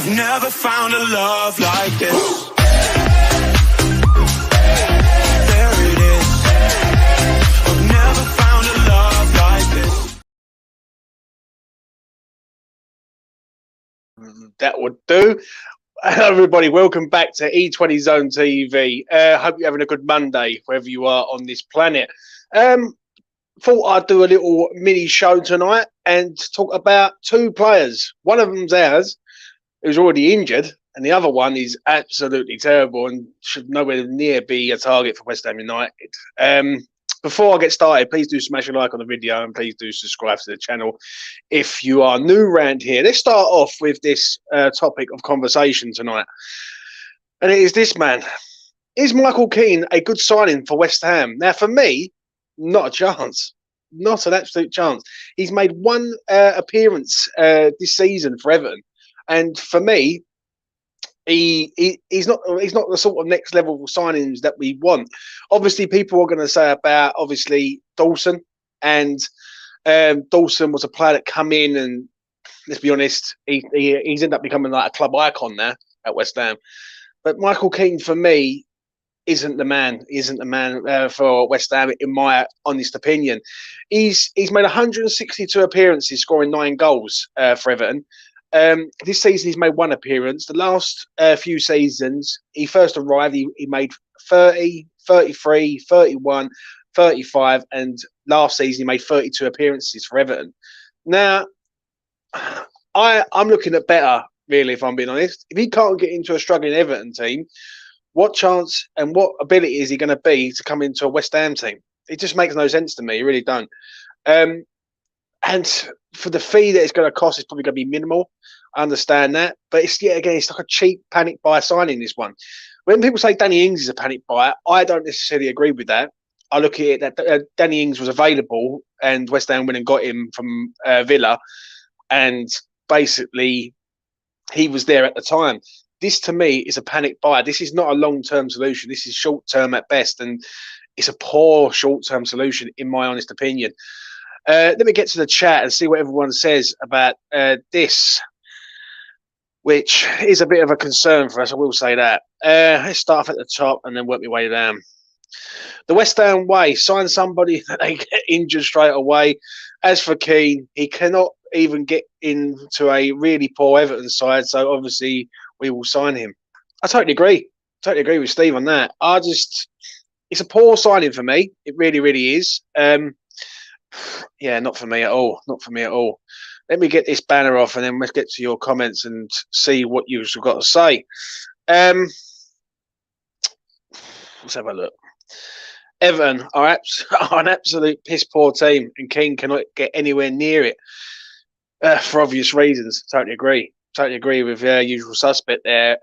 I've never found a love like this. There it is. I've never found a love like this. That would do. Hello, everybody. Welcome back to E20 Zone TV. Hope you're having a good Monday, wherever you are on this planet. Thought I'd do a little mini show tonight and talk about two players. One of them's ours, who's already injured, and the other one is absolutely terrible and should nowhere near be a target for West Ham United. Before I get started, please do smash a like on the video and please do subscribe to the channel if you are new around here. Let's start off with this topic of conversation tonight. And it is this, man. Is Michael Keane a good signing for West Ham? Now, for me, not a chance. Not an absolute chance. He's made one appearance this season for Everton. And for me, he's not the sort of next level signings that we want. Obviously, people are going to say about Dawson, and Dawson was a player that come in and, let's be honest, he's ended up becoming like a club icon now at West Ham. But Michael Keane, for me, isn't the man for West Ham, in my honest opinion. He's made 162 appearances, scoring 9 goals for Everton. This season he's made one appearance. The last few seasons, he first arrived, he made 30, 33, 31, 35, and last season he made 32 appearances for Everton. Now, I'm looking at better, really, if I'm being honest. If he can't get into a struggling Everton team, what chance and what ability is he going to be to come into a West Ham team? It just makes no sense to me. You really don't. And for the fee that it's going to cost, it's probably going to be minimal. I understand that. But it's like a cheap panic buy signing, this one. When people say Danny Ings is a panic buy, I don't necessarily agree with that. I look at it that Danny Ings was available and West Ham went and got him from Villa. And basically, he was there at the time. This, to me, is a panic buy. This is not a long-term solution. This is short-term at best. And it's a poor short-term solution, in my honest opinion. Let me get to the chat and see what everyone says about this, which is a bit of a concern for us, I will say that. Let's start off at the top and then work my way down. The West Ham way, sign somebody that they get injured straight away. As for Keane, he cannot even get into a really poor Everton side, so obviously we will sign him. I totally agree. Totally agree with Steve on that. It's a poor signing for me. It really, really is. Yeah, not for me at all. Not for me at all. Let me get this banner off and then let's get to your comments and see what you've got to say. Let's have a look. Everton are an absolute piss poor team and Keane cannot get anywhere near it for obvious reasons. Totally agree. Totally agree with usual suspect there.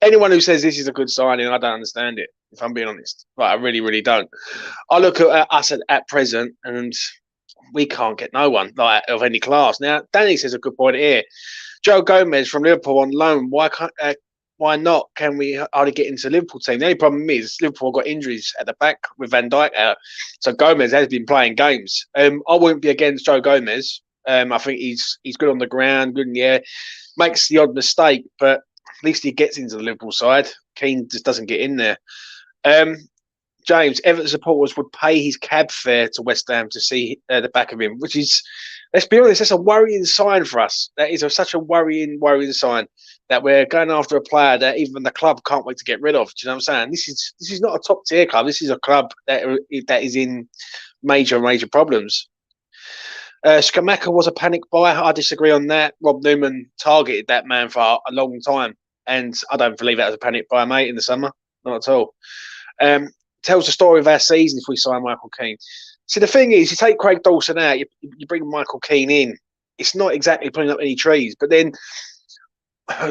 Anyone who says this is a good signing, I don't understand it, if I'm being honest. Right, I really, really don't. I look at us at present and we can't get no one of any class. Now, Danny says a good point here. Joe Gomez from Liverpool on loan. Why not? Can we hardly get into the Liverpool team? The only problem is Liverpool got injuries at the back with Van Dijk out. So Gomez has been playing games. I wouldn't be against Joe Gomez. I think he's good on the ground, good in the air, makes the odd mistake, but at least he gets into the Liverpool side. Keane just doesn't get in there. James, Everton supporters would pay his cab fare to West Ham to see the back of him, which is, let's be honest, that's a worrying sign for us. That is such a worrying sign that we're going after a player that even the club can't wait to get rid of. Do you know what I'm saying? This is not a top tier club. This is a club that is in major problems. Skamaka was a panic buy. I disagree on that. Rob Newman targeted that man for a long time, and I don't believe that was a panic buy, mate, in the summer. Not at all. Tells the story of our season if we sign Michael Keane. See, the thing is, you take Craig Dawson out, you bring Michael Keane in. It's not exactly putting up any trees. But then,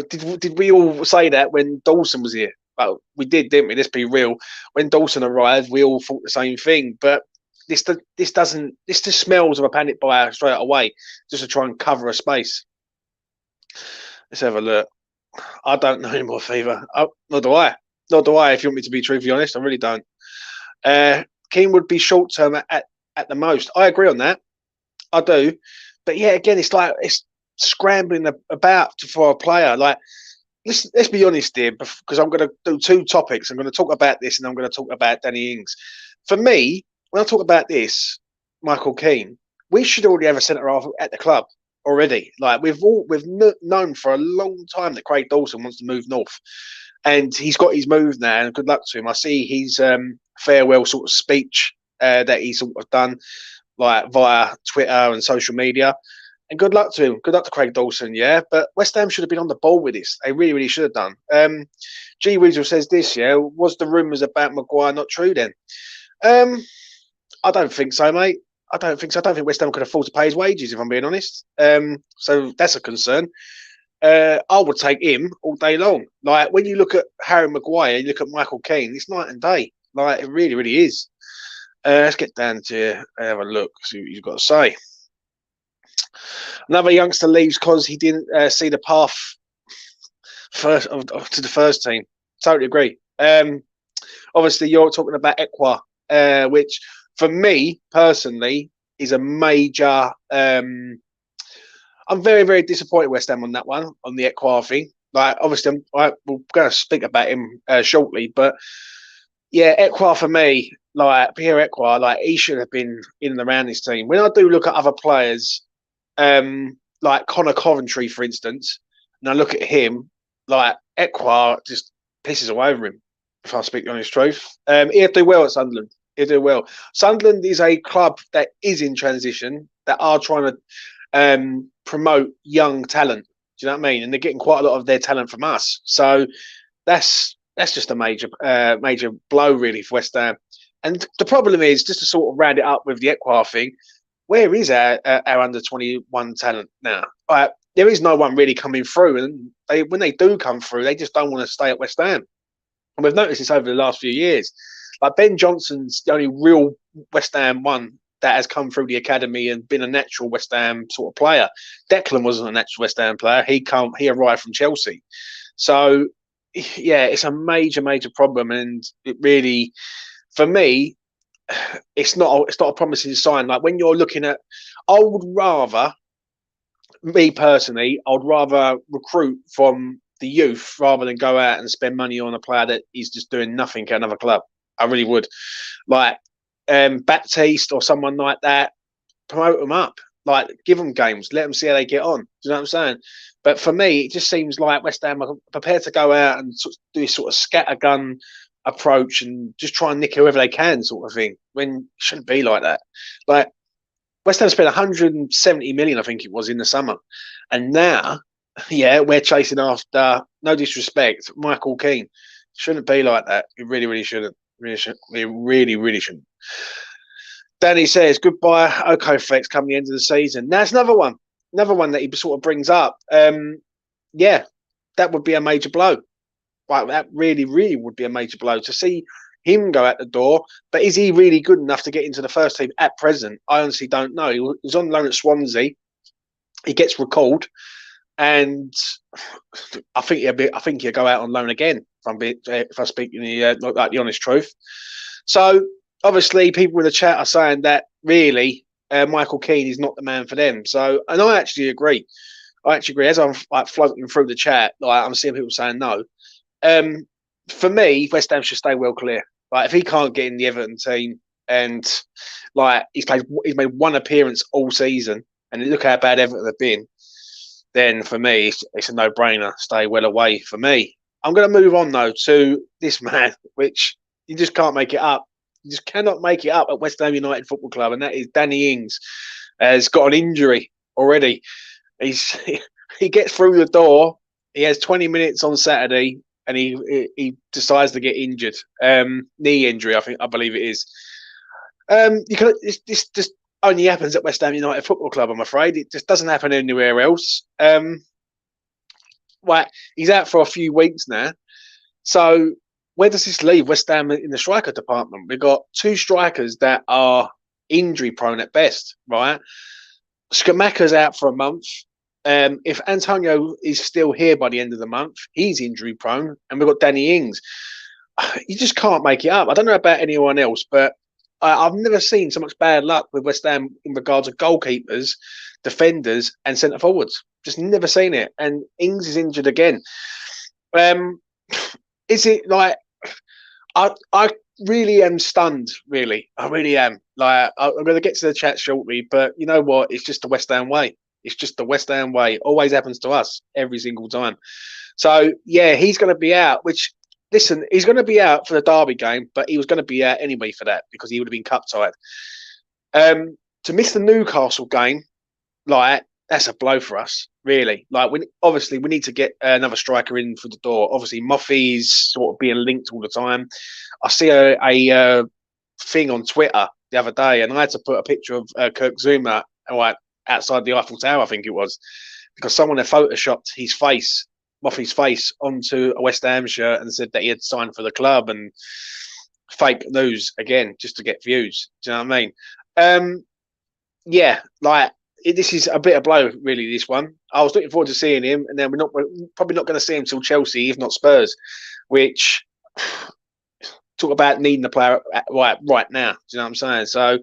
did we all say that when Dawson was here? Well, we did, didn't we? Let's be real. When Dawson arrived, we all thought the same thing. But this just smells of a panic buy straight away, just to try and cover a space. Let's have a look. I don't know anymore, Fever. Nor do I. If you want me to be truthfully honest, I really don't. Keane would be short term at the most. I agree on that. I do. But yeah, again, it's scrambling about for a player. Like, let's be honest here, because I'm going to do two topics. I'm going to talk about this, and I'm going to talk about Danny Ings. For me, when I talk about this, Michael Keane, we should already have a centre half at the club already. Like, we've known for a long time that Craig Dawson wants to move north, and he's got his move now. And good luck to him. I see his farewell sort of speech that he sort of done, like via Twitter and social media. And good luck to him. Good luck to Craig Dawson, yeah. But West Ham should have been on the ball with this. They really, really should have done. G Weasel says this, yeah. Was the rumours about Maguire not true then? I don't think so, mate. I don't think so. I don't think West Ham could afford to pay his wages, if I'm being honest. So that's a concern. I would take him all day long. Like, when you look at Harry Maguire, you look at Michael Keane, it's night and day. Like, it really, really is. Let's get down to have a look, see what you've got to say. Another youngster leaves because he didn't see the path to the first team. Totally agree. Obviously, you're talking about Ekwa, which for me personally is a major. I'm very, very disappointed West Ham on that one, on the Ekwa thing. Like, obviously, we're going to speak about him shortly, but yeah, Ekwa for me, like Pierre Ekwa, like he should have been in and around this team. When I do look at other players, like Connor Coventry, for instance, and I look at him, like Ekwa just pisses away over him, if I speak the honest truth. He'll do well at Sunderland. He'll do well. Sunderland is a club that is in transition, that are trying to promote young talent. Do you know what I mean? And they're getting quite a lot of their talent from us. So that's just a major blow, really, for West Ham. And the problem is, just to sort of round it up with the Ekwa thing, where is our under 21 talent now? There is no one really coming through, and when they do come through, they just don't want to stay at West Ham. And we've noticed this over the last few years. Like, Ben Johnson's the only real West Ham one that has come through the academy and been a natural West Ham sort of player. Declan wasn't a natural West Ham player. He arrived from Chelsea. So yeah, it's a major problem, and it really, for me, it's not a promising sign. Like, when you're looking at, me personally, I would rather recruit from the youth rather than go out and spend money on a player that is just doing nothing at another club. I really would. Like, Baptiste or someone like that, promote them up. Like, give them games, let them see how they get on. Do you know what I'm saying? But for me, it just seems like West Ham are prepared to go out and do this sort of scattergun approach and just try and nick whoever they can, sort of thing, when it shouldn't be like that. Like, West Ham spent 170 million, I think it was, in the summer. And now, yeah, we're chasing after, no disrespect, Michael Keane. Shouldn't be like that. It really, really shouldn't. It really, really shouldn't. Danny says, goodbye, Okoflex, come the end of the season. Now, it's another one that he sort of brings up. Yeah, that would be a major blow. Like, that really, really would be a major blow to see him go out the door. But is he really good enough to get into the first team at present? I honestly don't know. He was on loan at Swansea. He gets recalled, and I think he'll go out on loan again. If I speak like the honest truth. So obviously, people in the chat are saying that really Michael Keane is not the man for them. So, and I actually agree. As I'm like floating through the chat, like, I'm seeing people saying no. For me, West Ham should stay well clear. Like, if he can't get in the Everton team, and like he's made one appearance all season, and look how bad Everton have been, then for me it's a no-brainer. Stay well away for me. I'm going to move on though to this man, which you just can't make it up. You just cannot make it up at West Ham United Football Club, and that is Danny Ings has got an injury already. He gets through the door. He has 20 minutes on Saturday, and he decides to get injured. Knee injury, I believe it is. This just only happens at West Ham United Football Club, I'm afraid. It just doesn't happen anywhere else. Well, he's out for a few weeks now. So where does this leave West Ham in the striker department? We've got two strikers that are injury prone at best, right? Skamaka's out for a month. If Antonio is still here by the end of the month, he's injury prone. And we've got Danny Ings. You just can't make it up. I don't know about anyone else, but I've never seen so much bad luck with West Ham in regards to goalkeepers defenders and centre forwards. Just never seen it. And Ings is injured again. Is it like I really am stunned? Really, I really am. Like I'm going to get to the chat shortly, but you know what? It's just the West Ham way. It's just the West Ham way. Always happens to us every single time. So yeah, he's going to be out. Which listen, he's going to be out for the Derby game, but he was going to be out anyway for that because he would have been cup tied. To miss the Newcastle game, like that's a blow for us, really. Like, obviously we need to get another striker in for the door. Obviously, Moffy's sort of being linked all the time. I see a thing on Twitter the other day, and I had to put a picture of Kirk Zuma like outside the Eiffel Tower, I think it was, because someone had photoshopped his face, Moffy's face, onto a West Ham shirt and said that he had signed for the club, and fake news again just to get views. Do you know what I mean? Yeah, like. This is a bit of blow, really. This one, I was looking forward to seeing him, and then we're probably not going to see him till Chelsea, if not Spurs. Which talk about needing a player right now. Do you know what I'm saying? So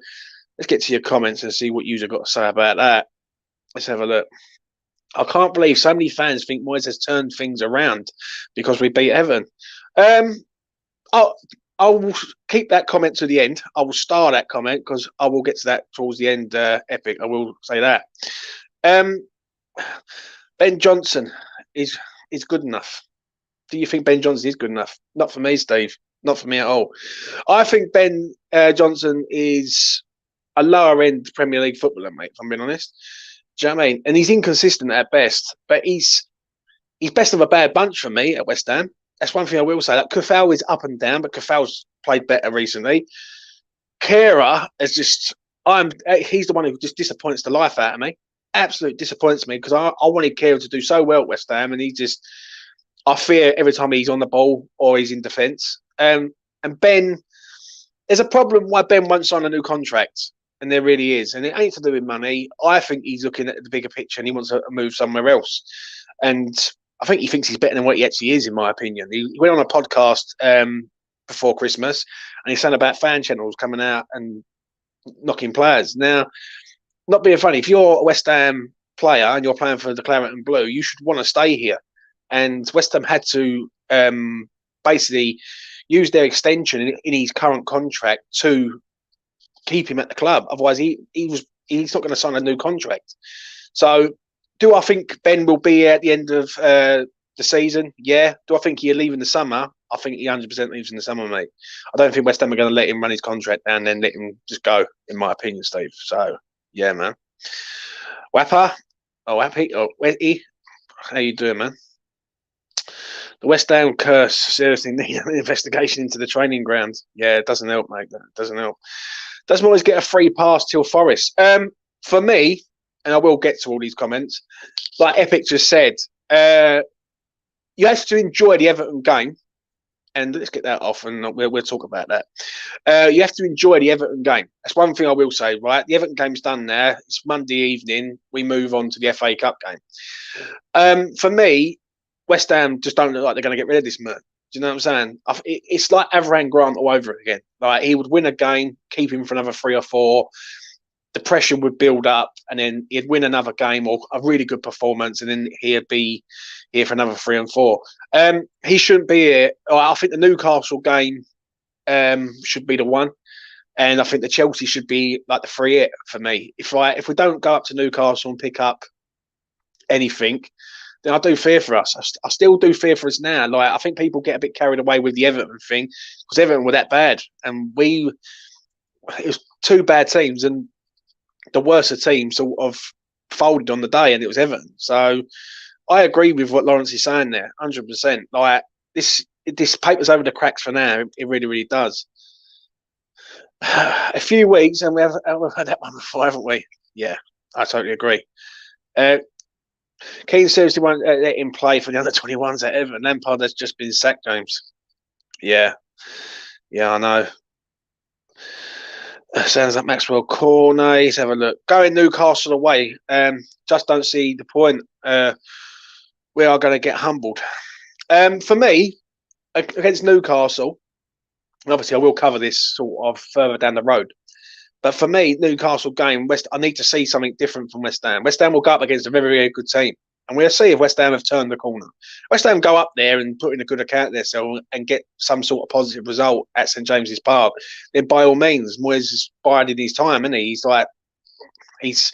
let's get to your comments and see what you've got to say about that. Let's have a look. I can't believe so many fans think Moyes has turned things around because we beat Everton. I will keep that comment to the end. I will star that comment because I will get to that towards the end. Epic, I will say that. Ben Johnson is good enough. Do you think Ben Johnson is good enough? Not for me, Steve. Not for me at all. I think Ben Johnson is a lower end Premier League footballer, mate, if I'm being honest. Do you know what I mean? And he's inconsistent at best, but he's best of a bad bunch for me at West Ham. That's one thing I will say. That Kufal is up and down, but Kufal's played better recently. Kehrer is he's the one who just disappoints the life out of me. Absolutely disappoints me because I wanted Kehrer to do so well at West Ham, and I fear every time he's on the ball or he's in defence. And Ben, there's a problem why Ben won't sign a new contract, and there really is. And it ain't to do with money. I think he's looking at the bigger picture and he wants to move somewhere else. And I think he thinks he's better than what he actually is, in my opinion. He went on a podcast before Christmas, and he's saying about fan channels coming out and knocking players. Now, not being funny, if you're a West Ham player and you're playing for the Claret and Blue, you should want to stay here. And West Ham had to basically use their extension in his current contract to keep him at the club. Otherwise, he's not going to sign a new contract. So, do I think Ben will be at the end of the season? Yeah. Do I think he'll leave in the summer? I think he 100% leaves in the summer, mate. I don't think West Ham are going to let him run his contract down and then let him just go, in my opinion, Steve. So, yeah, man. Wapper? Oh, Wappy? Oh, Wetty? How you doing, man? The West Ham curse seriously need an investigation into the training ground. Yeah, it doesn't help, mate. It doesn't help. Doesn't always get a free pass till Forest. For me, and I will get to all these comments, like Epic just said, you have to enjoy the Everton game. And let's get that off, and we'll talk about that. You have to enjoy the Everton game. That's one thing I will say, right? The Everton game's done now. It's Monday evening. We move on to the FA Cup game. For me, West Ham just don't look like they're going to get rid of this man. Do you know what I'm saying? It's like Avram Grant all over again. Like, he would win a game, keep him for another 3 or 4. The pressure would build up, and then he'd win another game or a really good performance, and then he'd be here for another 3 and 4. He shouldn't be here. I think the Newcastle game should be the one, and I think the Chelsea should be like the 3-hit for me. If we don't go up to Newcastle and pick up anything, then I do fear for us. I still do fear for us now. Like, I think people get a bit carried away with the Everton thing because Everton were that bad, and it was 2 bad teams, and the worst team sort of folded on the day, and it was Everton. So I agree with what Lawrence is saying there, 100%. Like, this paper's over the cracks for now. It really, really does. A few weeks, and we've had that one before, haven't we? Yeah, I totally agree. Keane seriously won't let him play for the under-21s at Everton. Lampard has just been sacked, James. Yeah, I know. Sounds like Maxwell Cornet. Let's have a look. Going Newcastle away. Just don't see the point. We are going to get humbled. For me, against Newcastle, and obviously I will cover this sort of further down the road, But for me, Newcastle game, I need to see something different from West Ham. West Ham will go up against a very, very good team. And we'll see if West Ham have turned the corner. West Ham go up there and put in a good account of themselves and get some sort of positive result at St James's Park, then by all means, Moyes is biding his time, isn't he? He's like, he's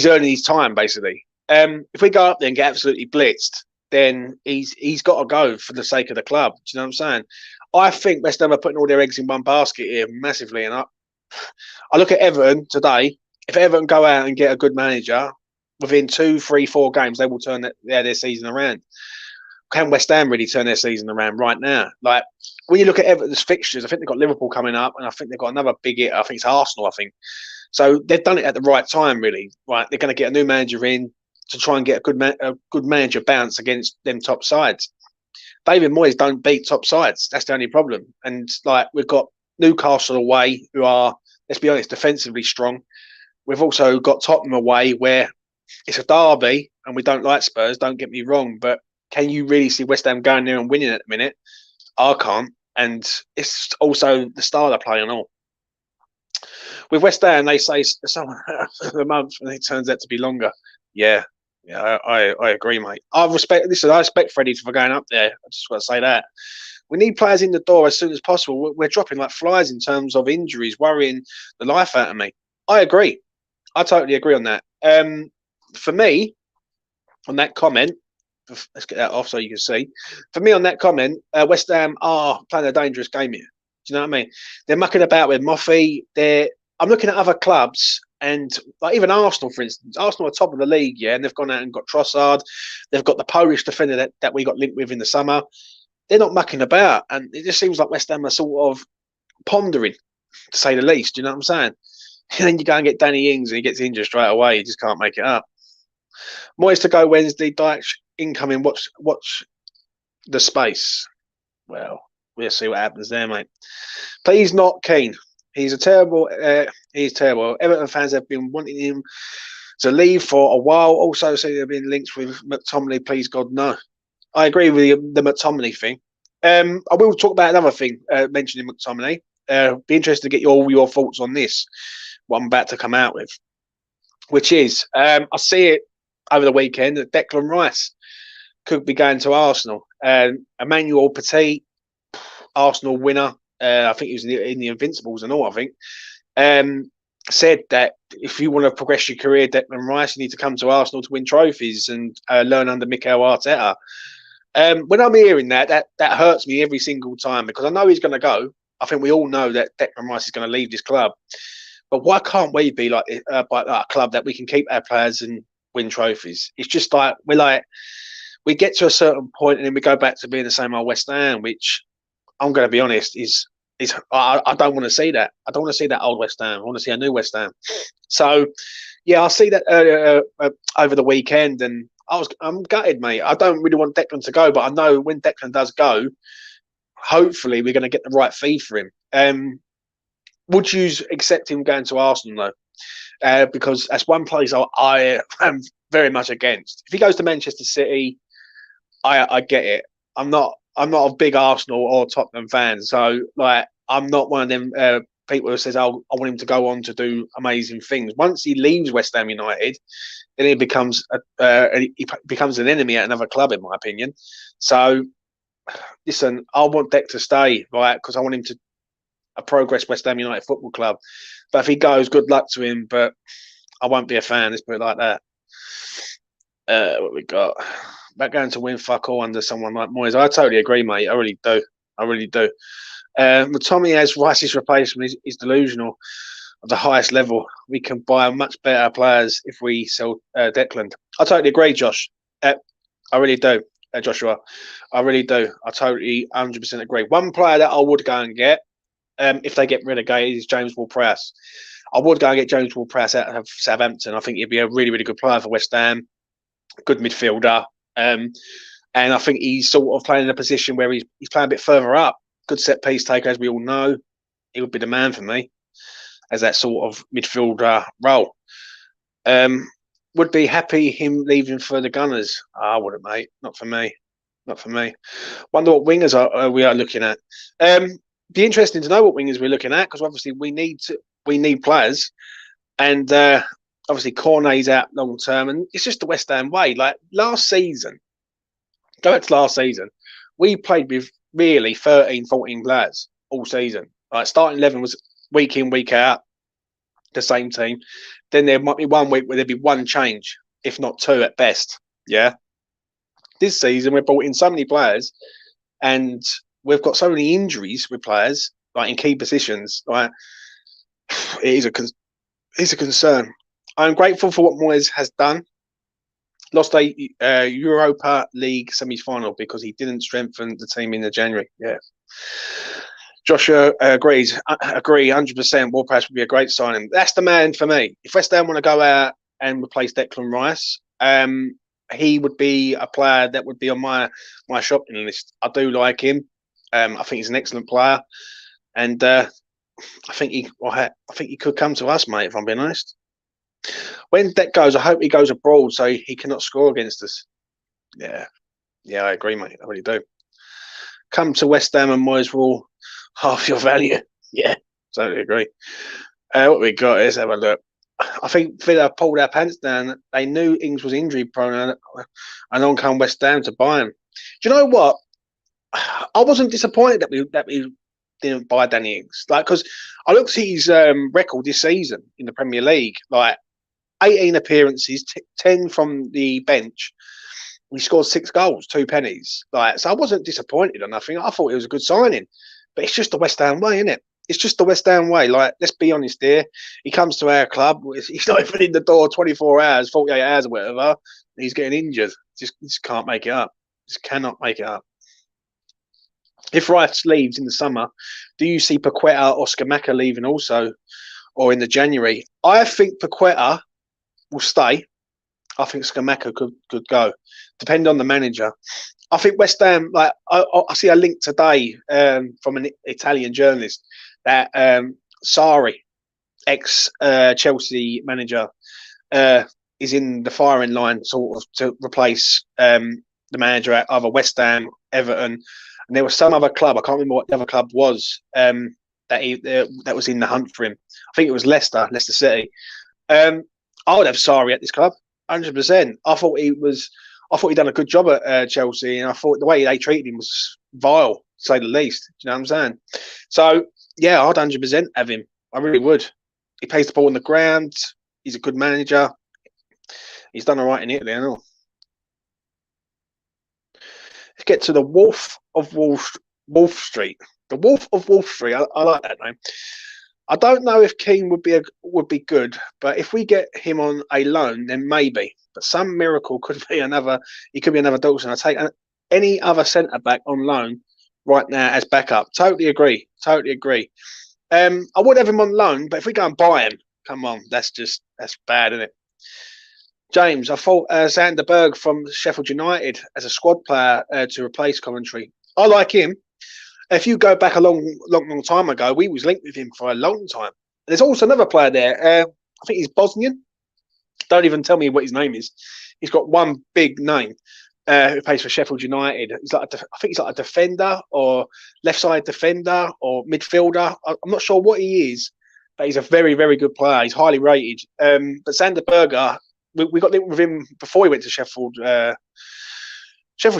earning his time, basically. If we go up there and get absolutely blitzed, then he's got to go for the sake of the club. Do you know what I'm saying? I think West Ham are putting all their eggs in one basket here massively. And I look at Everton today. If Everton go out and get a good manager, within 2, 3, 4 games, they will turn their season around. Can West Ham really turn their season around right now? Like, when you look at Everton's fixtures, I think they've got Liverpool coming up, and I think they've got another big hit. I think it's Arsenal, I think. So they've done it at the right time, really. Right, they're going to get a new manager in to try and get a good manager bounce against them top sides. David Moyes don't beat top sides. That's the only problem. And like, we've got Newcastle away, who are, let's be honest, defensively strong. We've also got Tottenham away, where it's a derby, and we don't like Spurs. Don't get me wrong, but can you really see West Ham going there and winning at the minute? I can't. And it's also the style they play and all. With West Ham, they say someone a month, and it turns out to be longer. Yeah, I agree, mate. I respect Freddie for going up there. I just got to say that. We need players in the door as soon as possible. We're dropping like flies in terms of injuries, worrying the life out of me. I agree. I totally agree on that. For me, on that comment, let's get that off so you can see. For me, on that comment, West Ham are playing a dangerous game here. Do you know what I mean? They're mucking about with Moffey. I'm looking at other clubs, and like even Arsenal, for instance. Arsenal are top of the league, yeah, and they've gone out and got Trossard. They've got the Polish defender that we got linked with in the summer. They're not mucking about, and it just seems like West Ham are sort of pondering, to say the least. Do you know what I'm saying? And then you go and get Danny Ings, and he gets injured straight away. You just can't make it up. Moyes to go Wednesday. Dyche incoming. Watch the space. Well, we'll see what happens there, mate. Please not Keane. He's terrible. Everton fans have been wanting him to leave for a while. Also, say there have been links with McTominay. Please, God, no. I agree with the McTominay thing. I will talk about another thing mentioning McTominay. Be interested to get all your thoughts on this. What I'm about to come out with, which is I see it over the weekend that Declan Rice could be going to Arsenal. Emmanuel Petit, Arsenal winner. I think he was in the Invincibles and all, I think, said that if you want to progress your career, Declan Rice, you need to come to Arsenal to win trophies and learn under Mikel Arteta. When I'm hearing that hurts me every single time, because I know he's going to go. I think we all know that Declan Rice is going to leave this club. But why can't we be like a club that we can keep our players and win trophies? It's just like we get to a certain point and then we go back to being the same old West Ham, which I'm going to be honest is I don't want to see that. I don't want to see that old West Ham. I want to see a new West Ham. So yeah, I see that over the weekend, and I'm gutted, mate. I don't really want Declan to go, but I know when Declan does go, hopefully we're going to get the right fee for him. Would you accept him going to Arsenal though? Because that's one place I am very much against. If he goes to Manchester City, I get it. I'm not a big Arsenal or Tottenham fan, so like I'm not one of them people who says, "Oh, I want him to go on to do amazing things." Once he leaves West Ham United, then he becomes an enemy at another club, in my opinion. So, listen, I want Deck to stay, right? Because I want him to progress West Ham United Football Club. But if he goes, good luck to him. But I won't be a fan. Let's put it like that. What we got? About going to win fuck all under someone like Moyes. I totally agree, mate. I really do. Tommy as Rice's replacement is delusional at the highest level. We can buy much better players if we sell Declan. I totally agree, Josh. I really do, Joshua. I really do. I totally 100% agree. One player that I would go and get, if they get relegated, is James Ward-Prowse. I would go and get James Ward-Prowse out of Southampton. I think he'd be a really, really good player for West Ham. Good midfielder. And I think he's sort of playing in a position where he's playing a bit further up. Good set piece taker, as we all know. He would be the man for me as that sort of midfielder role. Would be happy him leaving for the Gunners. I wouldn't, mate. Not for me. Wonder what wingers we are looking at. Be interesting to know what wingers we're looking at, because obviously we need to. we need players, and obviously Cornet's out long term, and it's just the West Ham way. Like last season, go back to last season, we played with really 13, 14 players all season. Like starting 11 was week in, week out, the same team. Then there might be 1 week where there'd be one change, if not two at best. Yeah. This season, we've brought in so many players, and we've got so many injuries with players, like in key positions. Like it is a concern. I'm grateful for what Moyes has done. Lost a Europa League semi-final because he didn't strengthen the team in the January. Yeah. Joshua agrees. Agree 100%. Ward-Prowse would be a great signing. That's the man for me. If West Ham want to go out and replace Declan Rice, he would be a player that would be on my shopping list. I do like him. I think he's an excellent player, and I think he could come to us, mate. If I'm being honest. When that goes, I hope he goes abroad so he cannot score against us. Yeah, I agree, mate. I really do. Come to West Ham and Moyes will half your value. Yeah, totally agree. What we got? Let's have a look. I think Villa pulled our pants down. They knew Ings was injury prone, and on come West Ham to buy him. Do you know what? I wasn't disappointed that we didn't buy Danny Ings. Like, because I looked at his record this season in the Premier League. Like, 18 appearances, 10 from the bench. We scored 6 goals, 2 pennies. Like, so I wasn't disappointed or nothing. I thought it was a good signing. But it's just the West Ham way, isn't it? It's just the West Ham way. Like, let's be honest here. He comes to our club. He's not even in the door 24 hours, 48 hours or whatever. He's getting injured. Just can't make it up. Just cannot make it up. If Rice leaves in the summer, do you see Paqueta or Scamacca leaving also, or in the January? I think Paqueta will stay. I think Scamacca could go, depending on the manager. I think West Ham, like I see a link today from an Italian journalist that Sarri, ex Chelsea manager, is in the firing line sort of to replace the manager at either West Ham, Everton, and there was some other club. I can't remember what the other club was that was in the hunt for him. I think it was Leicester City. I would have Sarri at this club, 100%. I thought he'd done a good job at Chelsea, and I thought the way they treated him was vile, to say the least. Do you know what I'm saying? So yeah, I'd 100% have him. I really would. He plays the ball on the ground. He's a good manager. He's done all right in Italy and all. Let's get to the Wolf of Wolf Street. The Wolf of Wolf Street. I like that name. I don't know if Keane would be good, but if we get him on a loan, then maybe. But some miracle could be another. He could be another Dawson. I take any other centre back on loan right now as backup. Totally agree. I would have him on loan, but if we go and buy him, come on, that's bad, isn't it? James, I thought Sander Berg from Sheffield United as a squad player to replace Coventry. I like him. If you go back a long time ago, we was linked with him for a long time. There's also another player there. I think he's Bosnian. Don't even tell me what his name is. He's got one big name. Who plays for Sheffield United? I think he's like a defender or left side defender or midfielder. I'm not sure what he is, but he's a very, very good player. He's highly rated. But Sander Berger, we got linked with him before he went to Sheffield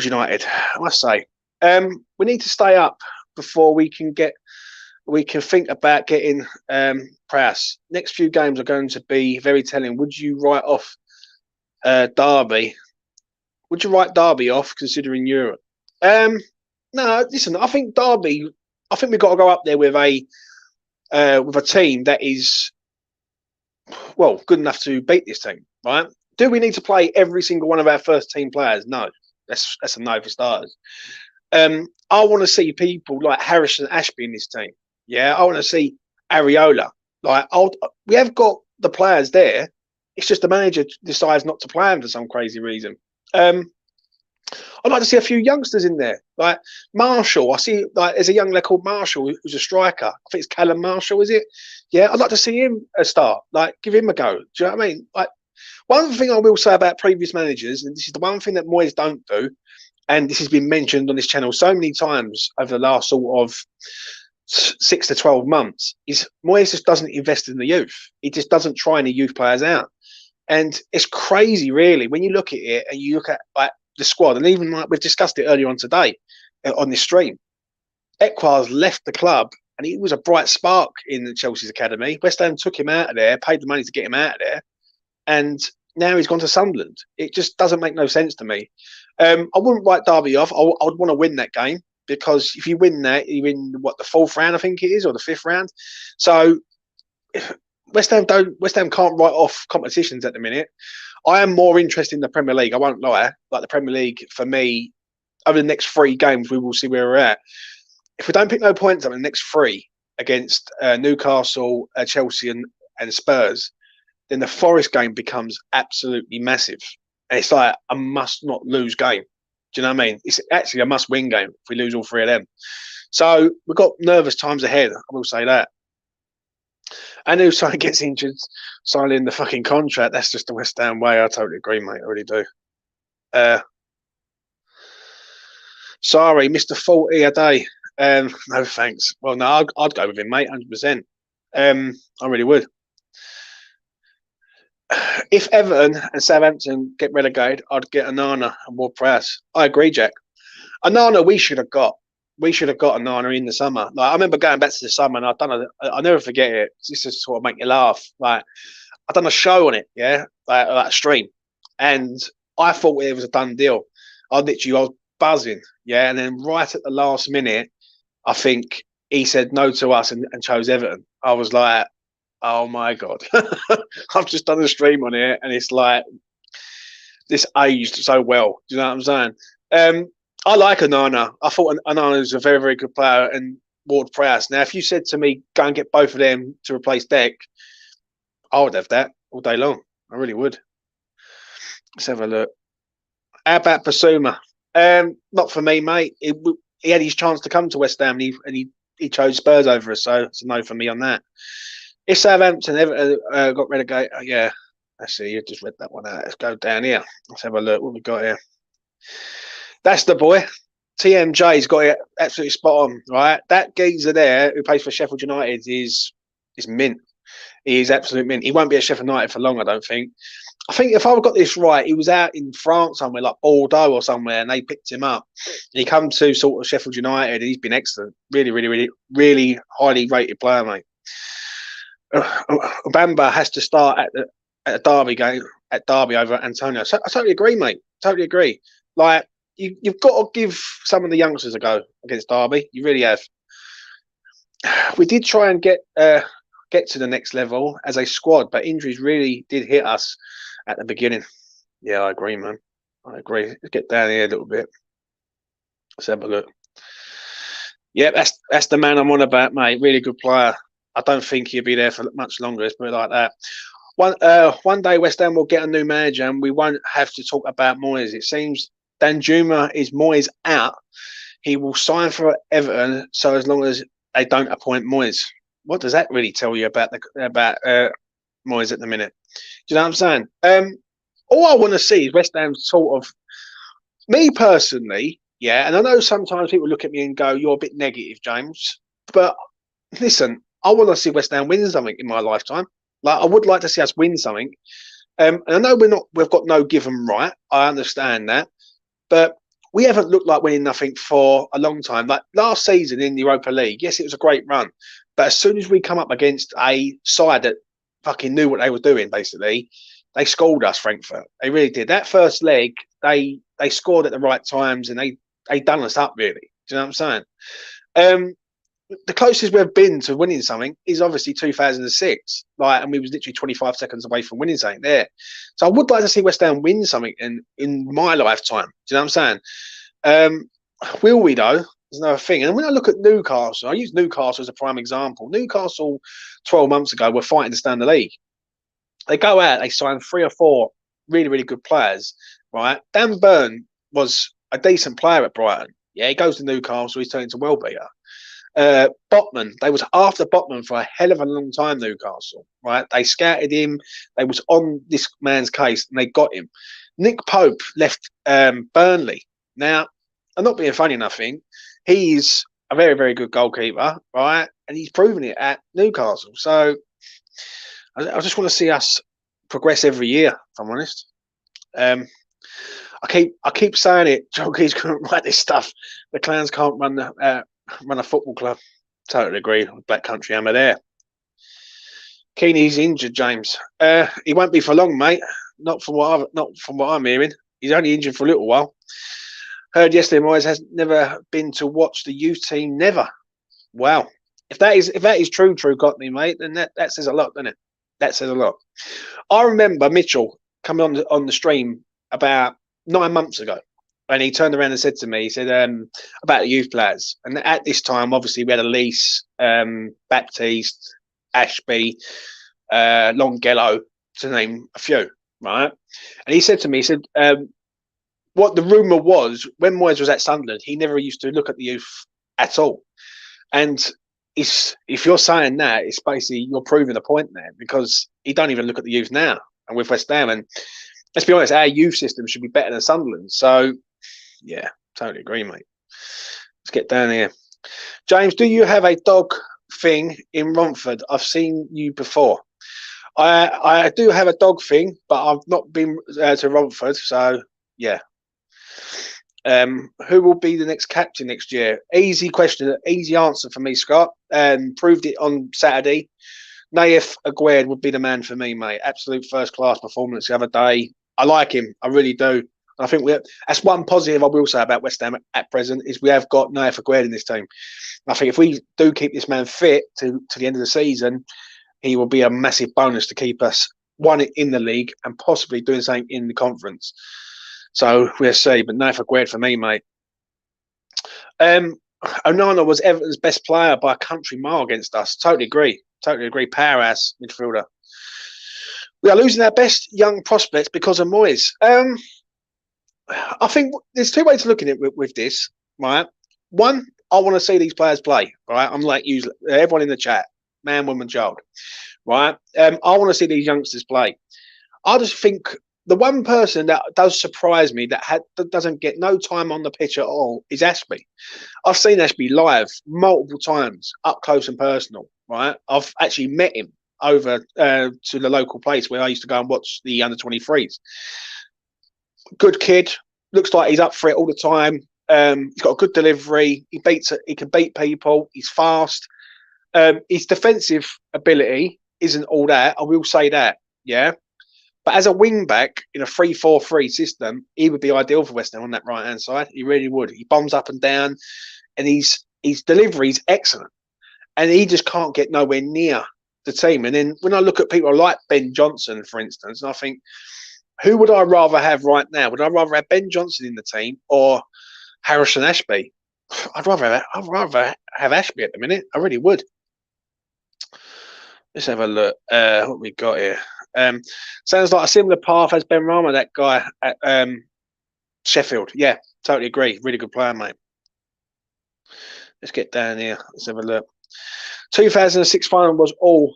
United, I must say. We need to stay up before we can think about getting Prowse. Next few games are going to be very telling. Would you write off Derby? Would you write Derby off considering Europe? No, listen. I think Derby. I think we've got to go up there with a team that is good enough to beat this team, right? Do we need to play every single one of our first team players? No, that's a no for starters. I want to see people like Harrison Ashby in this team. Yeah, I want to see Areola. We have got the players there. It's just the manager decides not to play them for some crazy reason. I'd like to see a few youngsters in there, like Marshall. I see there's a young lad called Marshall who's a striker. I think it's Callum Marshall, is it? Yeah, I'd like to see him start. Give him a go. Do you know what I mean? One thing I will say about previous managers, and this is the one thing that Moyes don't do, and this has been mentioned on this channel so many times over the last sort of 6 to 12 months is Moyes just doesn't invest in the youth. He just doesn't try any youth players out. And it's crazy, really, when you look at it and you look at like the squad, and even like we've discussed it earlier on today on this stream. Ekwars left the club, and he was a bright spark in the Chelsea's academy. West Ham took him out of there, paid the money to get him out of there, and now he's gone to Sunderland. It just doesn't make no sense to me. I wouldn't write Derby off. I would want to win that game, because if you win that, you win what, the 4th round, I think it is, or the 5th round. So West Ham can't write off competitions at the minute. I am more interested in the Premier League. I won't lie. Like, the Premier League for me, over the next 3 games, we will see where we're at. If we don't pick no points up in the next 3 against Newcastle, Chelsea, and Spurs, then the Forest game becomes absolutely massive. And it's like a must not lose game. Do you know what I mean? It's actually a must win game if we lose all 3 of them. So we've got nervous times ahead. I will say that. And if someone gets injured, signing the fucking contract, that's just the West Ham way. I totally agree, mate. I really do. Sorry, Mr. 40 a day. No thanks. Well, no, I'd go with him, mate, 100%. I really would. If Everton and Southampton get relegated, I'd get Onana and Ward-Prowse. I agree, Jack. Onana, we should have got. We should have got Onana in the summer. Like, I remember going back to the summer, and I'll never forget it. This is sort of make you laugh. Like, I've done a show on it, yeah, like a stream, and I thought it was a done deal. I was buzzing, yeah, and then right at the last minute, I think he said no to us and chose Everton. I was like, oh my God. I've just done a stream on it, and it's like, this aged so well. Do you know what I'm saying? I like Onana. I thought Onana was a very, very good player, and Ward-Prowse. Now, if you said to me, go and get both of them to replace Deck, I would have that all day long. I really would. Let's have a look. How about Basuma? Not for me, mate. He had his chance to come to West Ham, and he chose Spurs over us, so it's a no for me on that. If Southampton ever got relegated, yeah, let's see, you just read that one out. Let's go down here. Let's have a look. What we got here? That's the boy. TMJ's got it absolutely spot on, right? That geezer there who plays for Sheffield United is mint. He is absolute mint. He won't be at Sheffield United for long, I don't think. I think if I've got this right, he was out in France somewhere, like Bordeaux or somewhere, and they picked him up. And he come to sort of Sheffield United, and he's been excellent. Really, really, really, really highly rated player, mate. Bamba has to start at the Derby game, at Derby over Antonio. So I totally agree, mate. Totally agree. Like, you've got to give some of the youngsters a go against Derby. You really have. We did try and get to the next level as a squad, but injuries really did hit us at the beginning. Yeah, I agree, man. I agree. Let's get down here a little bit. Let's have a look. Yeah, that's the man I'm on about, mate. Really good player. I don't think he'll be there for much longer. Let's put it like that. One day West Ham will get a new manager, and we won't have to talk about Moyes. It seems Danjuma is Moyes out. He will sign for Everton, so as long as they don't appoint Moyes. What does that really tell you about Moyes at the minute? Do you know what I'm saying? All I want to see is West Ham sort of, me personally, yeah, and I know sometimes people look at me and go, you're a bit negative, James, but listen, I want to see West Ham win something in my lifetime. Like, I would like to see us win something. And I know we've got no given right. I understand that. But we haven't looked like winning nothing for a long time. Like last season in the Europa League, yes, it was a great run. But as soon as we come up against a side that fucking knew what they were doing, basically, they scored us, Frankfurt. They really did. That first leg, they scored at the right times, and they done us up, really. Do you know what I'm saying? The closest we've been to winning something is obviously 2006, and we was literally 25 seconds away from winning something there. So I would like to see West Ham win something in my lifetime. Do you know what I'm saying? Will we though? There's another thing. And when I look at Newcastle, I use Newcastle as a prime example. Newcastle 12 months ago were fighting to stay in the league. They go out, they sign 3 or 4 really, really good players, right? Dan Burn was a decent player at Brighton. Yeah, he goes to Newcastle, he's turned into world beater. Botman, they was after Botman for a hell of a long time, Newcastle, right? They scouted him, they was on this man's case, and they got him. Nick Pope left Burnley. Now, I'm not being funny, nothing. He's a very, very good goalkeeper, right? And he's proven it at Newcastle. So I just want to see us progress every year, if I'm honest. Um, I keep saying it. Joe Keys couldn't write this stuff. The Clowns can't run a football club. Totally agree. Black Country Hammer there. Keane's injured, James. He won't be for long, mate. Not from what I'm hearing. He's only injured for a little while. Heard yesterday, Moyes has never been to watch the youth team. Never. Wow. If that is true, Cockney, mate, then that says a lot, doesn't it? That says a lot. I remember Mitchell coming on the stream about 9 months ago, and he turned around and said to me, he said about the youth players, and at this time, obviously, we had Elise, Baptiste, Ashby, Longhello, to name a few, right? And he said to me, he said, what the rumour was, when Moyes was at Sunderland, he never used to look at the youth at all. And if you're saying that, it's basically you're proving the point there, because he don't even look at the youth now. And with West Ham, and let's be honest, our youth system should be better than Sunderland. So, yeah, totally agree, mate. Let's get down here. James, do you have a dog thing in Romford? I've seen you before. I do have a dog thing, but I've not been to Romford. So, yeah. Who will be the next captain next year? Easy question, easy answer for me, Scott. Proved it on Saturday. Naif Aguerd would be the man for me, mate. Absolute first-class performance the other day. I like him. I really do. I think that's one positive I will say about West Ham at present is we have got Naif Aguerd in this team. I think if we do keep this man fit to the end of the season, he will be a massive bonus to keep us one in the league and possibly doing something in the conference. So we'll see. But Naif Aguerd for me, mate. Onana was Everton's best player by a country mile against us. Totally agree. Totally agree. Powerhouse midfielder. We are losing our best young prospects because of Moyes. I think there's two ways to look at it with this, right? One, I want to see these players play, right? I'm like you, everyone in the chat, man, woman, child, right? I want to see these youngsters play. I just think the one person that does surprise me that doesn't get no time on the pitch at all is Ashby. I've seen Ashby live multiple times, up close and personal, right? I've actually met him over to the local place where I used to go and watch the under-23s. Good kid, looks like he's up for it all the time. He's got a good delivery. He can beat people. He's fast. His defensive ability isn't all that. I will say that, yeah. But as a wing back in a 3-4-3 system, he would be ideal for West Ham on that right hand side. He really would. He bombs up and down, and his delivery is excellent. And he just can't get nowhere near the team. And then when I look at people like Ben Johnson, for instance, and I think, who would I rather have right now? Would I rather have Ben Johnson in the team or Harrison Ashby? I'd rather have Ashby at the minute. I really would. Let's have a look. What we got here? Sounds like a similar path as Ben Rama, that guy at Sheffield. Yeah, totally agree. Really good player, mate. Let's get down here. Let's have a look. 2006 final was all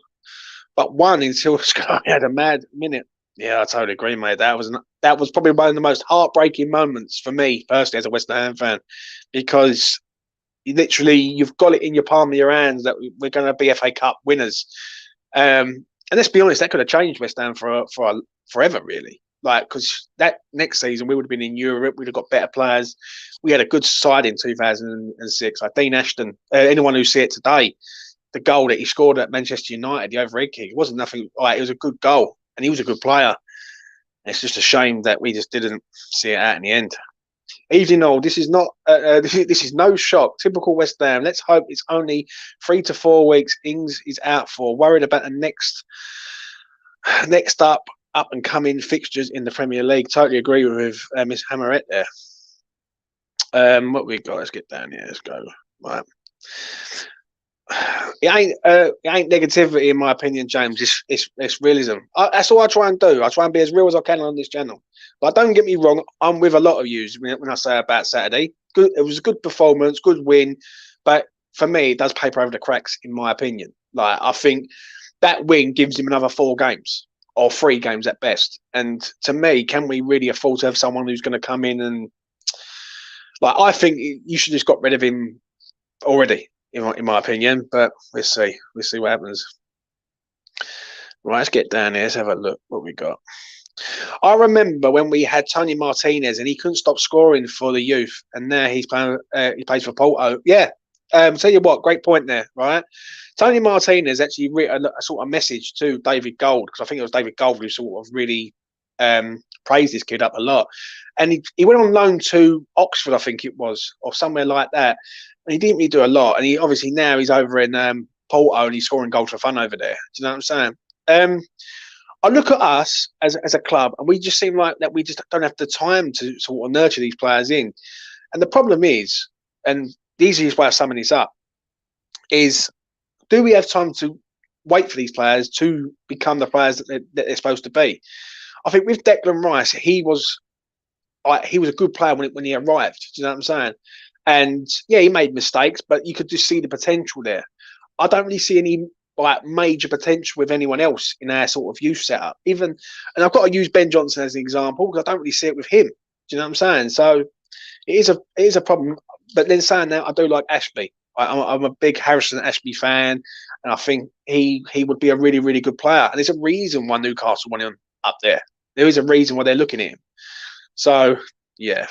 but one until Sky had a mad minute. Yeah, I totally agree, mate. That was probably one of the most heartbreaking moments for me personally as a West Ham fan, because you've got it in your palm of your hands that we're going to be FA Cup winners. And let's be honest, that could have changed West Ham for forever, really. Like, because that next season we would have been in Europe, we'd have got better players. We had a good side in 2006. Like Dean Ashton, anyone who see it today, the goal that he scored at Manchester United, the overhead kick, it wasn't nothing. Like, it was a good goal, and he was a good player. It's just a shame that we just didn't see it out in the end. Evening all, this is not. This is no shock. Typical West Ham. Let's hope it's only 3 to 4 weeks Ings is out for. Worried about the next up and coming fixtures in the Premier League. Totally agree with Miss Hammerette there. What we got? Let's get down here. Let's go. Right. It ain't negativity in my opinion, James. It's realism. That's all I try and do. I try and be as real as I can on this channel. But don't get me wrong, I'm with a lot of yous when I say about Saturday. Good, it was a good performance, good win, but for me, it does paper over the cracks in my opinion. Like, I think that win gives him another 4 games or 3 games at best. And to me, can we really afford to have someone who's going to come in and, like, I think you should just got rid of him already, in my opinion. But we'll see. We'll see what happens. Right, let's get down here. Let's have a look what we got. I remember when we had Tony Martinez and he couldn't stop scoring for the youth, and now he's playing. He plays for Porto. Yeah. Tell you what, great point there, right? Tony Martinez actually wrote a sort of message to David Gold, because I think it was David Gold who sort of really praised this kid up a lot. And he went on loan to Oxford, I think it was, or somewhere like that. And he didn't really do a lot. And he obviously now he's over in Porto and he's scoring goals for fun over there. Do you know what I'm saying? I look at us as a club, and we just seem like that we just don't have the time to sort of nurture these players in. And the problem is, and the easiest way of summing this up is, do we have time to wait for these players to become the players that they're supposed to be? I think with Declan Rice, he was a good player when he arrived. Do you know what I'm saying? And yeah, he made mistakes, but you could just see the potential there. I don't really see any major potential with anyone else in our sort of youth setup. And I've got to use Ben Johnson as an example because I don't really see it with him. Do you know what I'm saying? So it is a problem. But then saying that, I do like Ashby. I'm a big Harrison Ashby fan, and I think he would be a really, really good player. And there's a reason why Newcastle want him up there. There is a reason why they're looking at him. So yeah,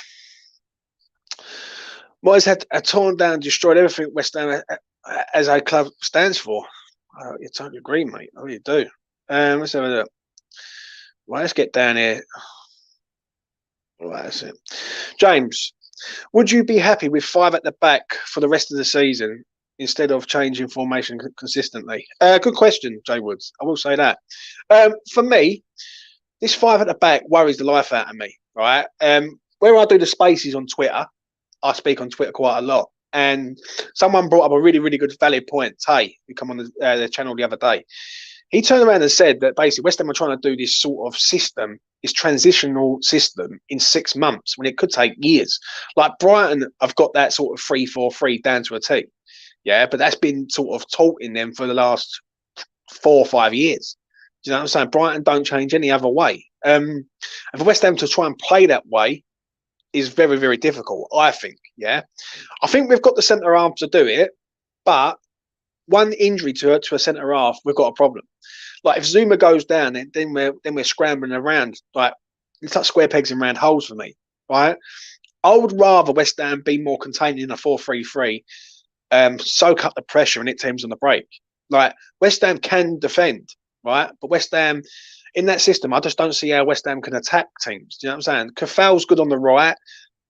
Moyes had torn down, destroyed everything West Ham as a club stands for. I totally agree, mate. I really do. Let's have a look. Right, let's get down here. Right, that's it. James, would you be happy with 5 at the back for the rest of the season instead of changing formation consistently? Good question, Jay Woods. I will say that. For me, this 5 at the back worries the life out of me, right? Where I do the spaces on Twitter, I speak on Twitter quite a lot. And someone brought up a really, really good valid point. Tay, who come on the channel the other day, he turned around and said that basically West Ham are trying to do this sort of system, this transitional system, in 6 months when it could take years. Like Brighton have got that sort of 3-4-3 down to a T. Yeah, but that's been sort of taught in them for the last 4 or 5 years. Do you know what I'm saying? Brighton don't change any other way. And for West Ham to try and play that way is very, very difficult, I think. Yeah, I think we've got the centre half to do it, but one injury to a centre half, we've got a problem. Like if Zuma goes down, then we're scrambling around. Like it's like square pegs in round holes for me, right? I would rather West Ham be more contained in a 4-3-3, soak up the pressure and hit teams on the break. Like West Ham can defend, right? But West Ham in that system, I just don't see how West Ham can attack teams. Do you know what I'm saying? Cafal's good on the right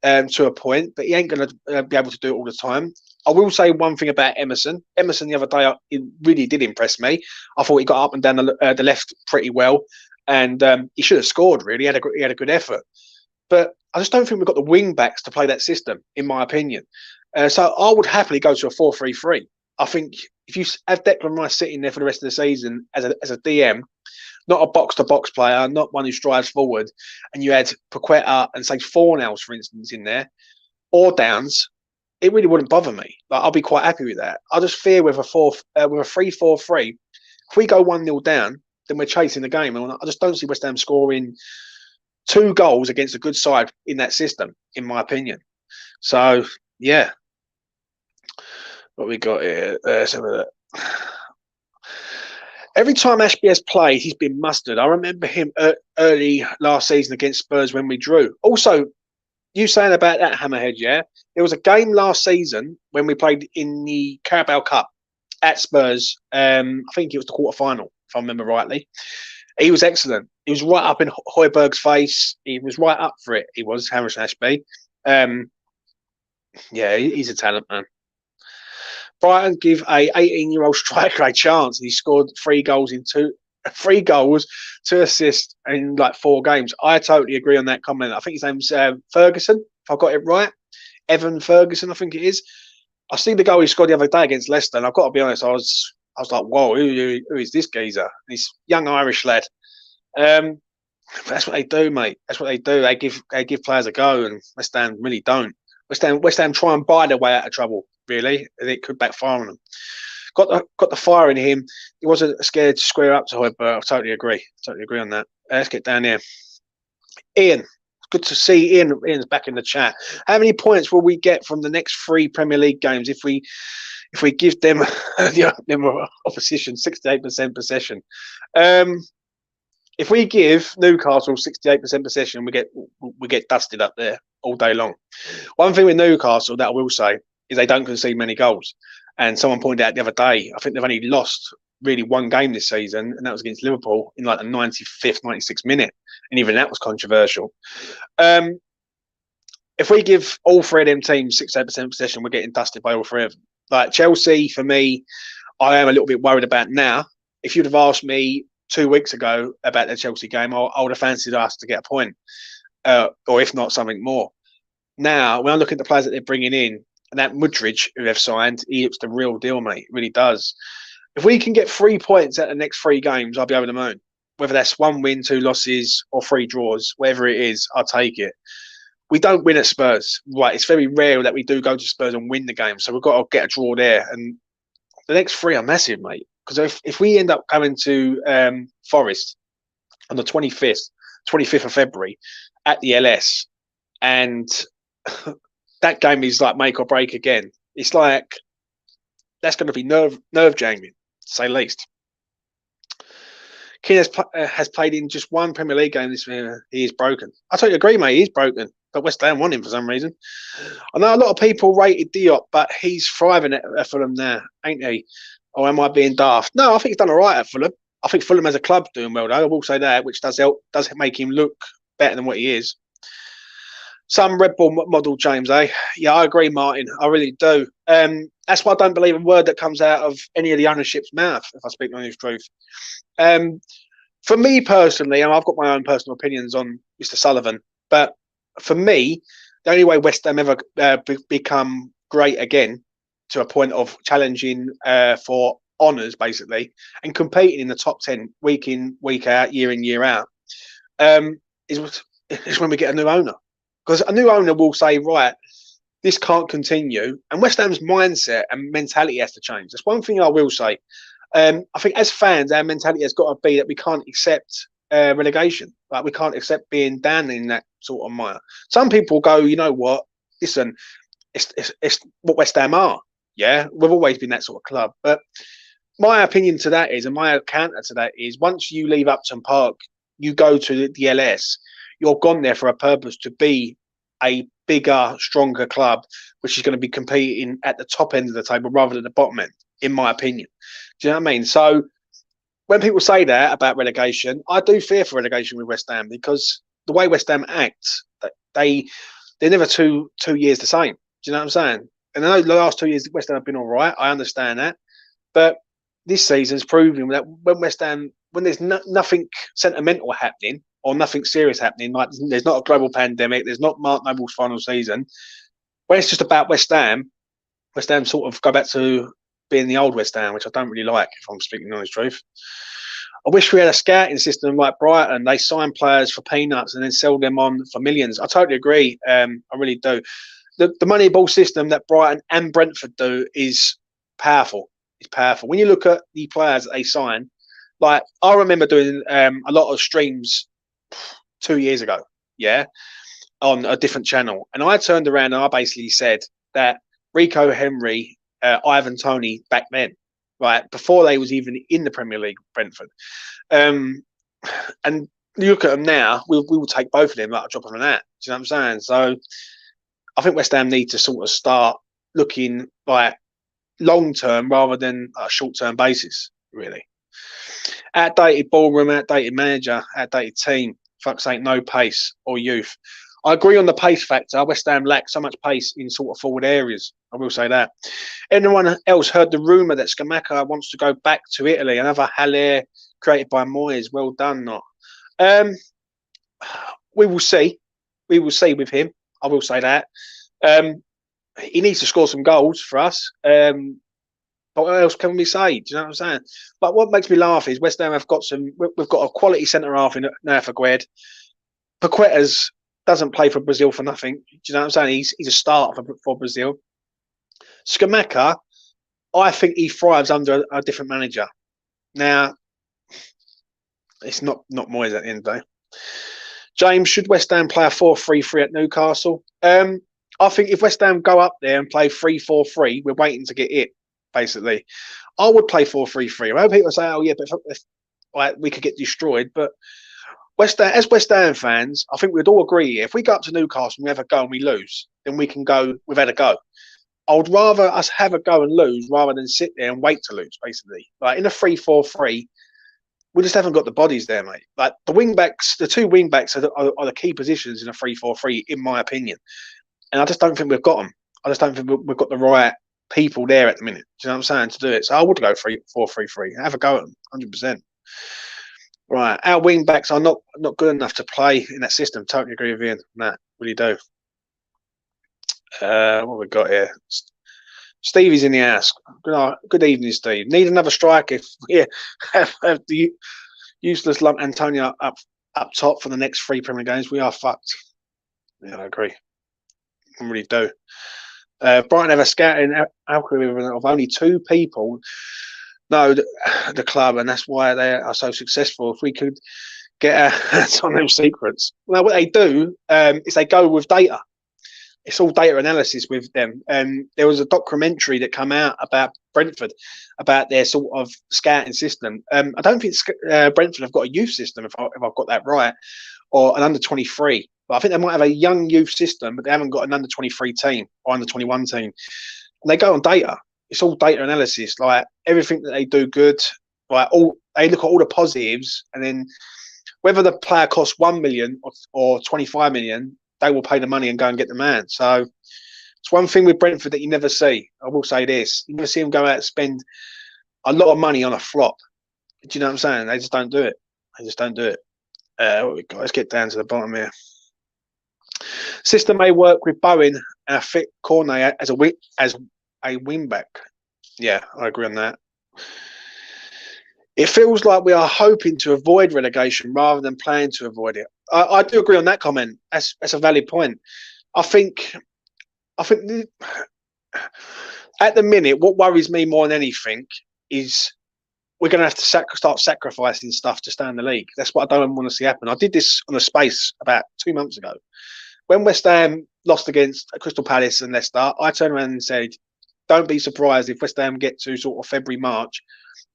to a point, but he ain't going to be able to do it all the time. I will say one thing about Emerson. Emerson the other day, it really did impress me. I thought he got up and down the left pretty well, and he should have scored. Really, he had a good effort, but I just don't think we've got the wing backs to play that system, in my opinion. So I would happily go to a 4-3-3. I think if you have Declan Rice sitting there for the rest of the season as a DM, not a box-to-box player, not one who strives forward, and you had Paqueta and say Fornals, for instance, in there, or Downs, it really wouldn't bother me. Like I'll be quite happy with that. I just fear with a 3-4-3, if we go 1-0 down, then we're chasing the game, and I just don't see West Ham scoring 2 goals against a good side in that system, in my opinion. So yeah, what we got here? Some of that. Every time Ashby has played, he's been mustard. I remember him early last season against Spurs when we drew. Also, you saying about that, Hammerhead, yeah? There was a game last season when we played in the Carabao Cup at Spurs. I think it was the quarter-final, if I remember rightly. He was excellent. He was right up in Højbjerg's face. He was right up for it. He was, Harrison Ashby. Yeah, he's a talent, man. Brighton give a 18-year-old striker a chance. He scored 3 goals, 2 assists in like 4 games. I totally agree on that comment. I think his name's Ferguson, if I got it right. Evan Ferguson, I think it is. I see the goal he scored the other day against Leicester, and I've got to be honest, I was like, whoa, who is this geezer? This young Irish lad. That's what they do, mate. That's what they do. They give players a go, and West Ham really don't. West Ham try and buy their way out of trouble, really, and it could backfire on them. Got the fire in him. He wasn't scared to square up to her, but I totally agree. Totally agree on that. Let's get down here. Ian, Good to see Ian's back in the chat. How many points will we get from the next 3 Premier League games if we give them the opposition 68% possession? If we give Newcastle 68% possession, we get dusted up there all day long. One thing with Newcastle that I will say is they don't concede many goals. And someone pointed out the other day, I think they've only lost really one game this season, and that was against Liverpool in like the 95th, 96th minute. And even that was controversial. If we give all 3 of them teams 68% possession, we're getting dusted by all 3 of them. Like Chelsea, for me, I am a little bit worried about now. If you'd have asked me 2 weeks ago about the Chelsea game, I would have fancied us to get a point, or if not, something more. Now, when I look at the players that they're bringing in, and that Mudryk who they've signed, he looks the real deal, mate. It really does. If we can get 3 points at the next 3 games, I'll be over the moon. Whether that's 1 win, 2 losses, or 3 draws, whatever it is, I'll take it. We don't win at Spurs. Right, it's very rare that we do go to Spurs and win the game. So we've got to get a draw there. And the next 3 are massive, mate. Because if we end up going to Forest on the 25th of February at the LS, and that game is like make or break again, it's like that's going to be nerve jangling, to say the least. Keane has played in just 1 Premier League game this year. He is broken. I totally agree, mate. He's broken. But West Ham want him for some reason. I know a lot of people rated Diop, but he's thriving at Fulham now, ain't he? Or am I being daft? No, I think he's done all right at Fulham. I think Fulham as a club doing well, though. I will say that, which does make him look better than what he is. Some Red Bull model, James, eh? Yeah, I agree, Martin. I really do. That's why I don't believe a word that comes out of any of the ownership's mouth, if I speak the honest truth. For me personally, and I've got my own personal opinions on Mr. Sullivan, but for me, the only way West Ham ever become great again to a point of challenging for honours, basically, and competing in the top 10 week in, week out, year in, year out, is when we get a new owner. Because a new owner will say, right, this can't continue. And West Ham's mindset and mentality has to change. That's one thing I will say. I think as fans, our mentality has got to be that we can't accept relegation. Like we can't accept being down in that sort of mire. Some people go, you know what? Listen, it's what West Ham are. Yeah, we've always been that sort of club. But my opinion to that is, and my counter to that is, once you leave Upton Park, you go to the LS. You're gone there for a purpose to be a bigger, stronger club, which is going to be competing at the top end of the table rather than the bottom end, in my opinion. Do you know what I mean? So when people say that about relegation, I do fear for relegation with West Ham because the way West Ham acts, they're never two years the same. Do you know what I'm saying? And I know the last 2 years West Ham have been all right. I understand that. But this season's proving that when West Ham, when there's nothing sentimental happening, or nothing serious happening, like there's not a global pandemic, there's not Mark Noble's final season, when it's just about West Ham sort of go back to being the old West Ham, which I don't really like, if I'm speaking the honest truth. I wish we had a scouting system like Brighton. They sign players for peanuts and then sell them on for millions. I totally agree. I really do. The money ball system that Brighton and Brentford do is powerful. It's powerful. When you look at the players that they sign, like I remember doing a lot of streams 2 years ago, yeah, on a different channel. And I turned around and I basically said that Rico Henry, Ivan Toney back then, right, before they was even in the Premier League, Brentford. And you look at them now, we will take both of them like a drop of an hat. Do you know what I'm saying? So I think West Ham need to sort of start looking like long term rather than a short term basis, really. Outdated ballroom, outdated manager, outdated team. Fuck's sake, no pace or youth. I agree on the pace factor. West Ham lacks so much pace in sort of forward areas. I will say that. Anyone else heard the rumour that Scamacca wants to go back to Italy? Another Haller created by Moyes. Well done, not. We will see. We will see with him. I will say that. He needs to score some goals for us. But what else can we say? Do you know what I'm saying? But what makes me laugh is West Ham have got we've got a quality centre half in Nathan Gued. Paqueta's doesn't play for Brazil for nothing. Do you know what I'm saying? He's a starter for Brazil. Scamacca, I think he thrives under a different manager. Now, it's not Moyes at the end of the day. James, should West Ham play a 4-3-3 at Newcastle? I think if West Ham go up there and play 3-4-3, we're waiting to get it, basically. I would play 4-3-3. I know people say, oh, yeah, but if like, we could get destroyed. But as West Ham fans, I think we'd all agree, if we go up to Newcastle and we have a go and we lose, then we can go, we've had a go. I would rather us have a go and lose rather than sit there and wait to lose, basically. Like in a 3-4-3, we just haven't got the bodies there, mate. Like the wing backs, the two wing backs are the key positions in a 3-4-3, in my opinion. And I just don't think we've got them. I just don't think we've got the right people there at the minute. Do you know what I'm saying? To do it. So I would go 4-3-3. Have a go at them, 100%. Right. Our wing backs are not good enough to play in that system. Totally agree with Ian. Nah, really do. What we got here? Stevie's in the house. Good evening, Steve. Need another striker if we have the useless lump Antonio up top for the next 3 Premier games. We are fucked. Yeah, I agree. I really do. Brighton have a scouting algorithm of only 2 people know the club, and that's why they are so successful. If we could get our hands on those secrets. Now, what they do is they go with data. It's all data analysis with them. There was a documentary that came out about Brentford, about their sort of scouting system. I don't think Brentford have got a youth system, if I've got that right, or an under-23. But I think they might have a young youth system, but they haven't got an under-23 team or under-21 team. And they go on data. It's all data analysis. Like everything that they do good, like they look at all the positives, and then whether the player costs 1 million or 25 million, they will pay the money and go and get the man. So it's one thing with Brentford that you never see. I will say this. You never see them go out and spend a lot of money on a flop. Do you know what I'm saying? They just don't do it. They just don't do it. What we got? Let's get down to the bottom here. System may work with Bowen and a fit Cornet as a wing back. Yeah, I agree on that. It feels like we are hoping to avoid relegation rather than planning to avoid it. I do agree on that comment. That's a valid point. I think at the minute, what worries me more than anything is we're going to have to start sacrificing stuff to stay in the league. That's what I don't want to see happen. I did this on a space about 2 months ago. When West Ham lost against Crystal Palace and Leicester, I turned around and said, don't be surprised if West Ham get to sort of February, March,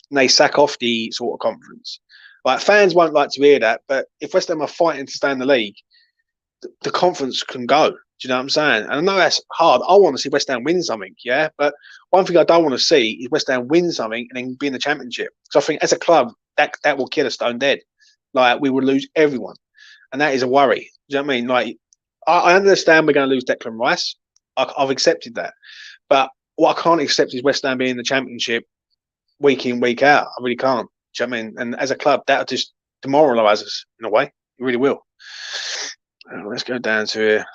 and they sack off the sort of conference. Like fans won't like to hear that, but if West Ham are fighting to stay in the league, the conference can go. Do you know what I'm saying? And I know that's hard. I want to see West Ham win something, yeah. But one thing I don't want to see is West Ham win something and then be in the Championship. Because I think as a club, that will kill us stone dead. Like we will lose everyone, and that is a worry. Do you know what I mean? Like I understand we're going to lose Declan Rice. I've accepted that, but what I can't accept is West Ham being in the Championship week in, week out. I really can't. Do you know what I mean? And as a club, that'll just demoralise us in a way. It really will. Let's go down to here.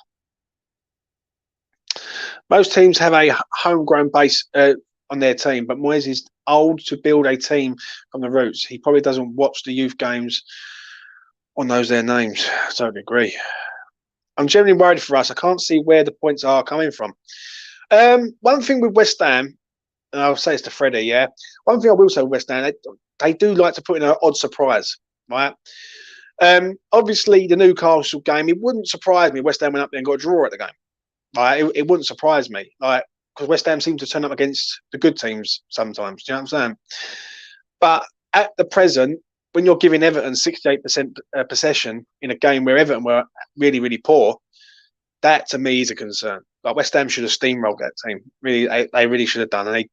Most teams have a homegrown base on their team, but Moyes is old to build a team from the roots. He probably doesn't watch the youth games or knows their names. I totally agree. I'm generally worried for us. I can't see where the points are coming from. One thing with West Ham, and I'll say it's to Freddie, yeah. One thing I will say with West Ham, they do like to put in an odd surprise, right? Obviously, the Newcastle game, it wouldn't surprise me if West Ham went up there and got a draw at the game. Like, it wouldn't surprise me, like, because West Ham seem to turn up against the good teams sometimes. Do you know what I'm saying? But at the present, when you're giving Everton 68% possession in a game where Everton were really, really poor, that to me is a concern. Like West Ham should have steamrolled that team. Really, they really should have done. And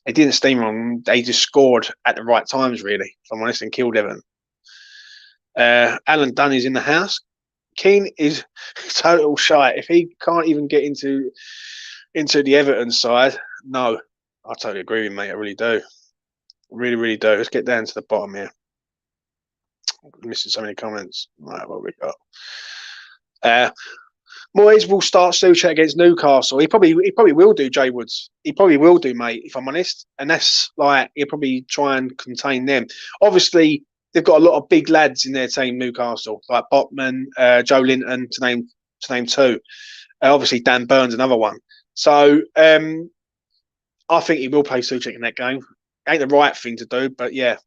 they didn't steamroll them. They just scored at the right times, really, if I'm honest, and killed Everton. Alan Dunn is in the house. Keane is total shy. If he can't even get into the Everton side, no, I totally agree with you, mate. I really do. Really, really do. Let's get down to the bottom here. I'm missing so many comments. Right, what we got? Moyes will start Soucek against Newcastle. He probably will do, Jay Woods. He probably will do, mate, if I'm honest. And that's like, he'll probably try and contain them. Obviously, they've got a lot of big lads in their team, Newcastle, like Botman, Joe Linton, to name two. Obviously, Dan Burns, another one. So I think he will play Soucek in that game. Ain't the right thing to do, but yeah.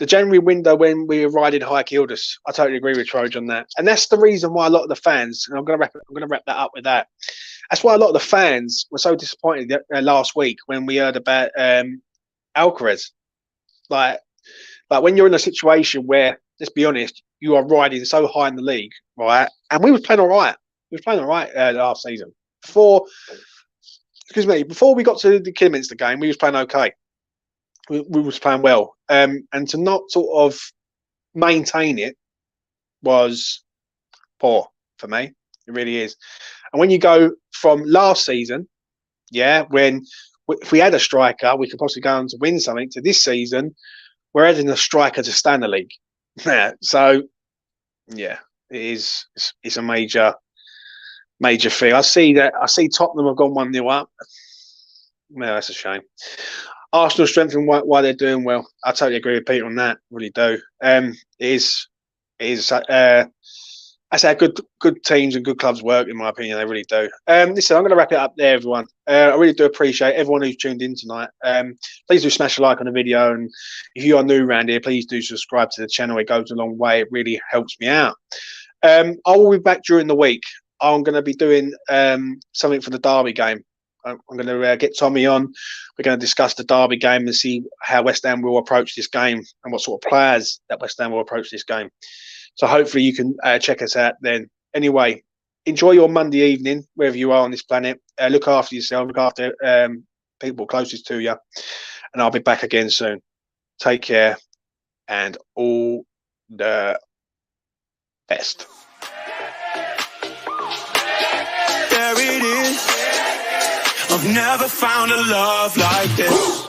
the January window when we were riding high killed us. I totally agree with Troj on that, and that's the reason why a lot of the fans. And I'm going to wrap that up with that. That's why a lot of the fans were so disappointed last week when we heard about Alcaraz. Like when you're in a situation where, let's be honest, you are riding so high in the league, right? And we was playing all right. We was playing all right last season. Before we got to the Kidderminster game, we was playing okay. We was playing well. And to not sort of maintain it was poor for me. It really is. And when you go from last season, yeah, when if we had a striker, we could possibly go on to win something, to this season, we're adding a striker to stand the league. Yeah. So, yeah, it's a major thing. I see Tottenham have gone 1-0 up. No, that's a shame. Arsenal strengthening why they're doing well. I totally agree with Peter on that. Really do. It is. I say good teams and good clubs work, in my opinion. They really do. Listen, I'm going to wrap it up there, everyone. I really do appreciate everyone who's tuned in tonight. Please do smash a like on the video, and if you are new around here, please do subscribe to the channel. It goes a long way. It really helps me out. I will be back during the week. I'm going to be doing something for the Derby game. I'm going to get Tommy on. We're going to discuss the Derby game and see how West Ham will approach this game and what sort of players that West Ham will approach this game. So hopefully you can check us out then. Anyway, enjoy your Monday evening, wherever you are on this planet. Look after yourself, look after people closest to you. And I'll be back again soon. Take care and all the best. There it is. I've never found a love like this.